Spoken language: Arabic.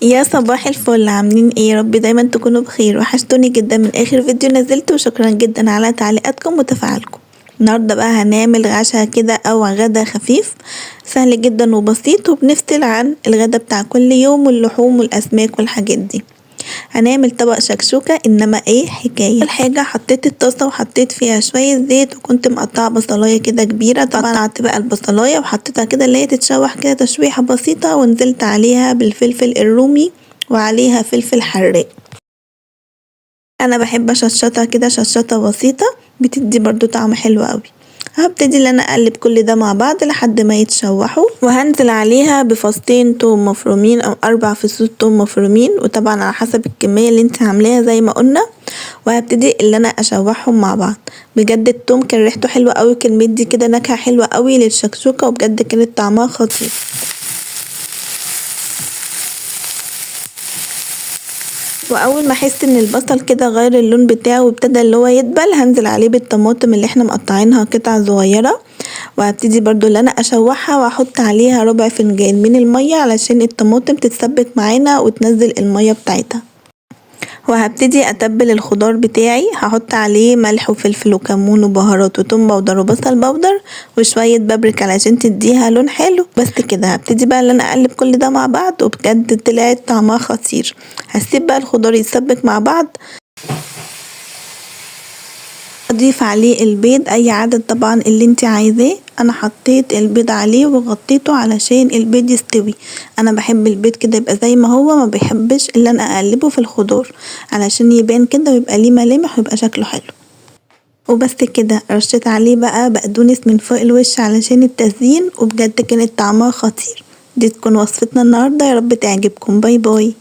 يا صباح الفل، عاملين ايه؟ يا رب دايما تكونوا بخير. وحشتوني جدا من اخر فيديو نزلته، وشكرا جدا على تعليقاتكم وتفاعلكم. النهارده بقى هنعمل عشاء كده او غدا خفيف سهل جدا وبسيط، وبنفصل عن الغدا بتاع كل يوم واللحوم والاسماك والحاجات دي. هنعمل طبق شكشوكة، انما ايه حكاية. اول حاجة حطيت الطاسة وحطيت فيها شوية زيت، وكنت مقطعة بصلاية كده كبيرة. طبعا قطعت بقى البصلاية وحطيتها كده اللي هي تتشوح كده تشويحة بسيطة، ونزلت عليها بالفلفل الرومي وعليها فلفل حراق. انا بحب اشطشطها كده شطشطة بسيطة، بتدي برضو طعم حلو قوي. هبتدي ان انا اقلب كل ده مع بعض لحد ما يتشوحوا، وهنزل عليها بفصين توم مفرومين او 4 فصوص توم مفرومين، وطبعا على حسب الكمية اللي انت عاملاها زي ما قلنا. وهبتدي ان انا اشوحهم مع بعض. بجد التوم كان ريحته حلوة قوي، كان مدي كده نكهة حلوة قوي للشكشوكة، وبجد كانت طعمها خطير. واول ما احس ان البصل كده غير اللون بتاعه وابتدى اللي هو يدبل، هنزل عليه بالطماطم اللي احنا مقطعينها قطع صغيره. وهبتدي برضو اللي انا اشوحها واحط عليها ربع فنجان من الميه علشان الطماطم تتسبك معانا وتنزل الميه بتاعتها. وهبتدي اتبل الخضار بتاعي، هحط عليه ملح وفلفل وكمون وبهارات وتوم باودر وبصل باودر وشويه بابريكا علشان تديها لون حلو. بس كده هبتدي بقى ان انا اقلب كل ده مع بعض، وبجد طلعت طعمها خطير. هسيب بقى الخضار يتسبك مع بعض. اضيف عليه البيض اي عدد طبعا اللي انت عايزاه. انا حطيت البيض عليه وغطيته علشان البيض يستوي. انا بحب البيض كده يبقى زي ما هو، ما بحبش اللي انا اقلبه في الخضار علشان يبان كده ويبقى ليه ملامح ويبقى شكله حلو. وبس كده رشيت عليه بقى بقدونس من فوق الوش علشان التزيين، وبجد كانت طعمها خطير. دي تكون وصفتنا النهارده، يا رب تعجبكم. باي باي.